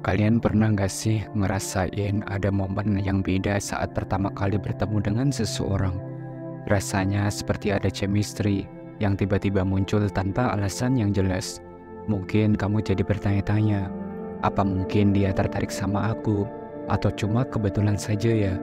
Kalian pernah nggak sih ngerasain ada momen yang beda saat pertama kali bertemu dengan seseorang? Rasanya seperti ada chemistry yang tiba-tiba muncul tanpa alasan yang jelas. Mungkin kamu jadi bertanya-tanya, apa mungkin dia tertarik sama aku? Atau cuma kebetulan saja ya?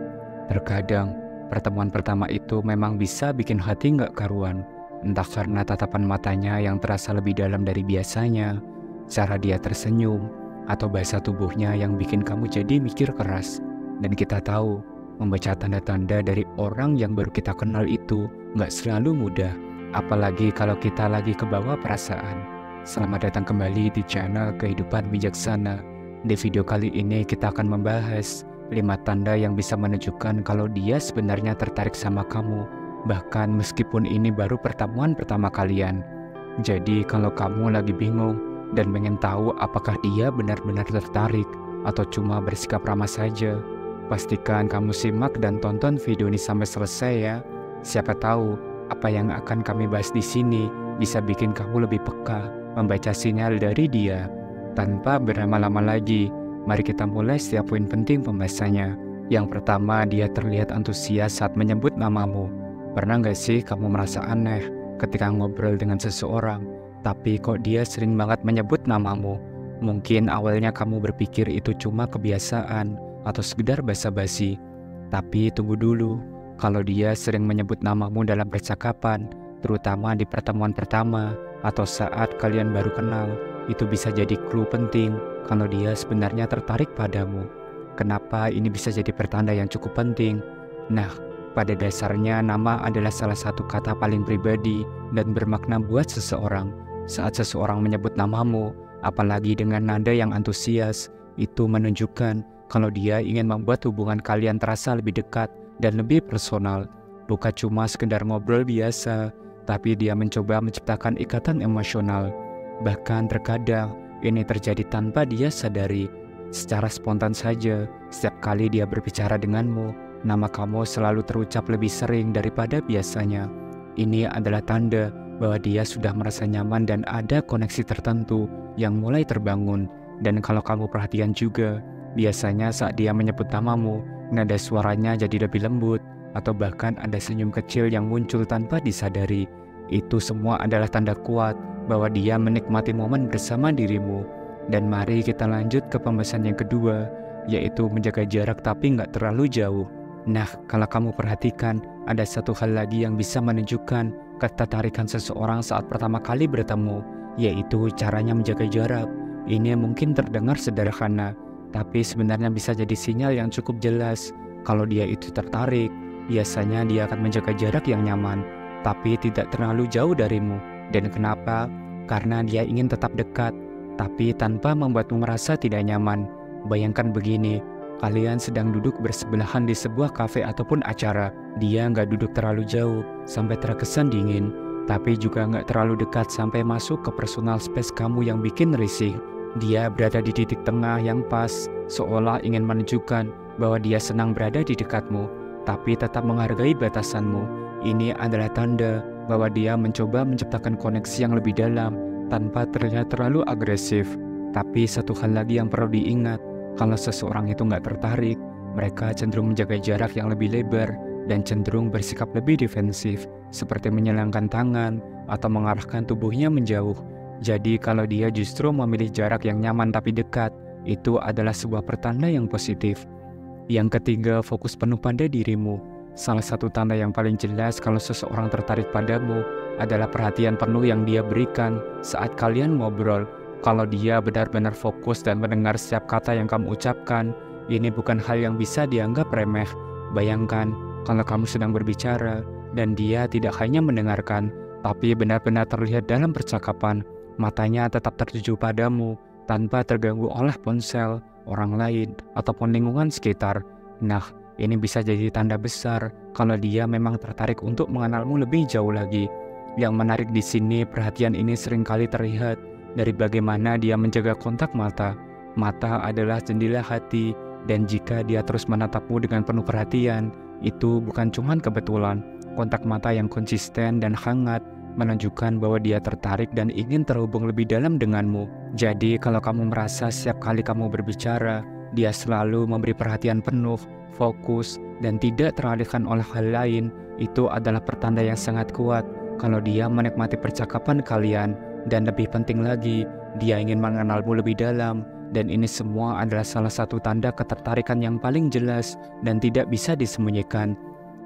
Terkadang, pertemuan pertama itu memang bisa bikin hati nggak karuan. Entah karena tatapan matanya yang terasa lebih dalam dari biasanya, cara dia tersenyum, atau bahasa tubuhnya yang bikin kamu jadi mikir keras. Dan kita tahu, membaca tanda-tanda dari orang yang baru kita kenal itu nggak selalu mudah, apalagi kalau kita lagi kebawa perasaan. Selamat datang kembali di channel Kehidupan Bijaksana. Di video kali ini kita akan membahas 5 tanda yang bisa menunjukkan kalau dia sebenarnya tertarik sama kamu, bahkan meskipun ini baru pertemuan pertama kalian. Jadi kalau kamu lagi bingung dan pengen tahu apakah dia benar-benar tertarik atau cuma bersikap ramah saja, pastikan kamu simak dan tonton video ini sampai selesai ya. Siapa tahu apa yang akan kami bahas di sini bisa bikin kamu lebih peka membaca sinyal dari dia. Tanpa berlama-lama lagi, mari kita mulai setiap poin penting pembahasannya. Yang pertama, dia terlihat antusias saat menyebut namamu. Pernah nggak sih kamu merasa aneh ketika ngobrol dengan seseorang, tapi kok dia sering banget menyebut namamu? Mungkin awalnya kamu berpikir itu cuma kebiasaan atau sekedar basa-basi. Tapi tunggu dulu, kalau dia sering menyebut namamu dalam percakapan, terutama di pertemuan pertama atau saat kalian baru kenal, itu bisa jadi clue penting kalau dia sebenarnya tertarik padamu. Kenapa ini bisa jadi pertanda yang cukup penting? Nah, pada dasarnya nama adalah salah satu kata paling pribadi dan bermakna buat seseorang. Saat seseorang menyebut namamu, apalagi dengan nada yang antusias, itu menunjukkan kalau dia ingin membuat hubungan kalian terasa lebih dekat dan lebih personal. Bukan cuma sekedar ngobrol biasa, tapi dia mencoba menciptakan ikatan emosional. Bahkan terkadang ini terjadi tanpa dia sadari. Secara spontan saja, setiap kali dia berbicara denganmu, nama kamu selalu terucap lebih sering daripada biasanya. Ini adalah tanda bahwa dia sudah merasa nyaman dan ada koneksi tertentu yang mulai terbangun. Dan kalau kamu perhatian juga, biasanya saat dia menyebut namamu, nada suaranya jadi lebih lembut, atau bahkan ada senyum kecil yang muncul tanpa disadari. Itu semua adalah tanda kuat bahwa dia menikmati momen bersama dirimu. Dan mari kita lanjut ke pembahasan yang kedua, yaitu menjaga jarak tapi nggak terlalu jauh. Nah, kalau kamu perhatikan, ada satu hal lagi yang bisa menunjukkan ketertarikan seseorang saat pertama kali bertemu, yaitu caranya menjaga jarak. Ini mungkin terdengar sederhana, tapi sebenarnya bisa jadi sinyal yang cukup jelas. Kalau dia itu tertarik, biasanya dia akan menjaga jarak yang nyaman, tapi tidak terlalu jauh darimu. Dan kenapa? Karena dia ingin tetap dekat, tapi tanpa membuatmu merasa tidak nyaman. Bayangkan begini, kalian sedang duduk bersebelahan di sebuah kafe ataupun acara. Dia nggak duduk terlalu jauh sampai terkesan dingin, tapi juga nggak terlalu dekat sampai masuk ke personal space kamu yang bikin risih. Dia berada di titik tengah yang pas, seolah ingin menunjukkan bahwa dia senang berada di dekatmu, tapi tetap menghargai batasanmu. Ini adalah tanda bahwa dia mencoba menciptakan koneksi yang lebih dalam tanpa terlihat terlalu agresif. Tapi satu hal lagi yang perlu diingat, kalau seseorang itu nggak tertarik, mereka cenderung menjaga jarak yang lebih lebar dan cenderung bersikap lebih defensif, seperti menyilangkan tangan atau mengarahkan tubuhnya menjauh. Jadi kalau dia justru memilih jarak yang nyaman tapi dekat, itu adalah sebuah pertanda yang positif. Yang ketiga, fokus penuh pada dirimu. Salah satu tanda yang paling jelas kalau seseorang tertarik padamu adalah perhatian penuh yang dia berikan saat kalian ngobrol. Kalau dia benar-benar fokus dan mendengar setiap kata yang kamu ucapkan, ini bukan hal yang bisa dianggap remeh. Bayangkan kalau kamu sedang berbicara dan dia tidak hanya mendengarkan, tapi benar-benar terlihat dalam percakapan. Matanya tetap tertuju padamu tanpa terganggu oleh ponsel, orang lain, ataupun lingkungan sekitar. Nah, ini bisa jadi tanda besar kalau dia memang tertarik untuk mengenalmu lebih jauh lagi. Yang menarik di sini, perhatian ini seringkali terlihat dari bagaimana dia menjaga kontak mata. Mata adalah jendela hati, dan jika dia terus menatapmu dengan penuh perhatian, itu bukan cuma kebetulan. Kontak mata yang konsisten dan hangat menunjukkan bahwa dia tertarik dan ingin terhubung lebih dalam denganmu. Jadi kalau kamu merasa setiap kali kamu berbicara, dia selalu memberi perhatian penuh, fokus, dan tidak teralihkan oleh hal lain, itu adalah pertanda yang sangat kuat kalau dia menikmati percakapan kalian. Dan lebih penting lagi, dia ingin mengenalmu lebih dalam. Dan ini semua adalah salah satu tanda ketertarikan yang paling jelas dan tidak bisa disembunyikan.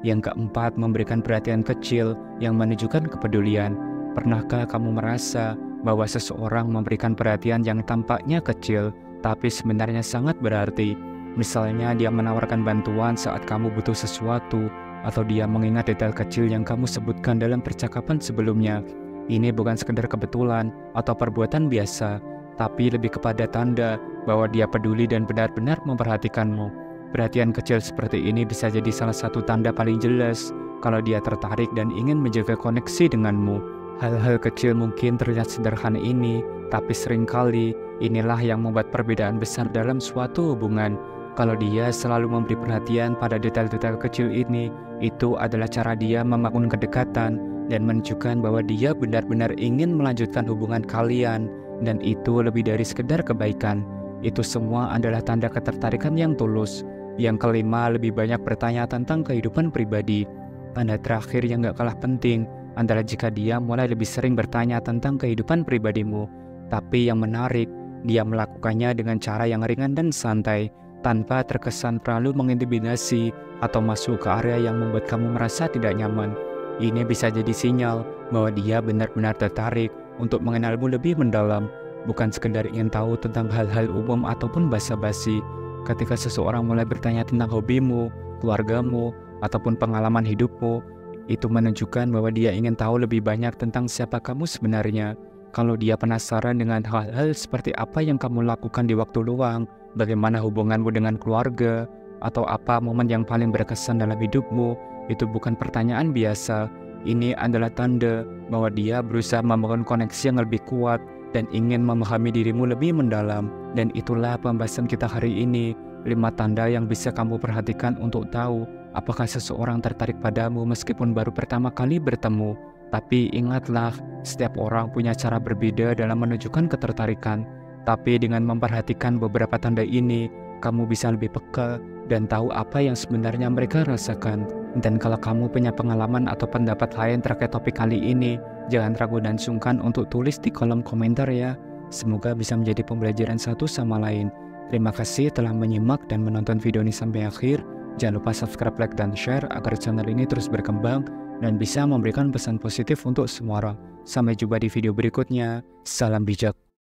Yang keempat, memberikan perhatian kecil yang menunjukkan kepedulian. Pernahkah kamu merasa bahwa seseorang memberikan perhatian yang tampaknya kecil, tapi sebenarnya sangat berarti? Misalnya dia menawarkan bantuan saat kamu butuh sesuatu, atau dia mengingat detail kecil yang kamu sebutkan dalam percakapan sebelumnya. Ini bukan sekedar kebetulan atau perbuatan biasa, tapi lebih kepada tanda bahwa dia peduli dan benar-benar memperhatikanmu. Perhatian kecil seperti ini bisa jadi salah satu tanda paling jelas kalau dia tertarik dan ingin menjaga koneksi denganmu. Hal-hal kecil mungkin terlihat sederhana ini, tapi seringkali inilah yang membuat perbedaan besar dalam suatu hubungan. Kalau dia selalu memberi perhatian pada detail-detail kecil ini, itu adalah cara dia membangun kedekatan dan menunjukkan bahwa dia benar-benar ingin melanjutkan hubungan kalian, dan itu lebih dari sekedar kebaikan. Itu semua adalah tanda ketertarikan yang tulus. Yang kelima, lebih banyak bertanya tentang kehidupan pribadi. Tanda terakhir yang gak kalah penting adalah jika dia mulai lebih sering bertanya tentang kehidupan pribadimu. Tapi yang menarik, dia melakukannya dengan cara yang ringan dan santai, tanpa terkesan terlalu mengintimidasi atau masuk ke area yang membuat kamu merasa tidak nyaman. Ini bisa jadi sinyal bahwa dia benar-benar tertarik untuk mengenalmu lebih mendalam, bukan sekedar ingin tahu tentang hal-hal umum ataupun basa-basi. Ketika seseorang mulai bertanya tentang hobimu, keluargamu, ataupun pengalaman hidupmu, itu menunjukkan bahwa dia ingin tahu lebih banyak tentang siapa kamu sebenarnya. Kalau dia penasaran dengan hal-hal seperti apa yang kamu lakukan di waktu luang, bagaimana hubunganmu dengan keluarga, atau apa momen yang paling berkesan dalam hidupmu, itu bukan pertanyaan biasa. Ini adalah tanda bahwa dia berusaha membangun koneksi yang lebih kuat dan ingin memahami dirimu lebih mendalam. Dan itulah pembahasan kita hari ini, 5 tanda yang bisa kamu perhatikan untuk tahu apakah seseorang tertarik padamu meskipun baru pertama kali bertemu. Tapi ingatlah, setiap orang punya cara berbeda dalam menunjukkan ketertarikan. Tapi dengan memperhatikan beberapa tanda ini, kamu bisa lebih peka dan tahu apa yang sebenarnya mereka rasakan. Dan kalau kamu punya pengalaman atau pendapat lain terkait topik kali ini, jangan ragu dan sungkan untuk tulis di kolom komentar ya. Semoga bisa menjadi pembelajaran satu sama lain. Terima kasih telah menyimak dan menonton video ini sampai akhir. Jangan lupa subscribe, like, dan share agar channel ini terus berkembang dan bisa memberikan pesan positif untuk semua orang. Sampai jumpa di video berikutnya. Salam bijak.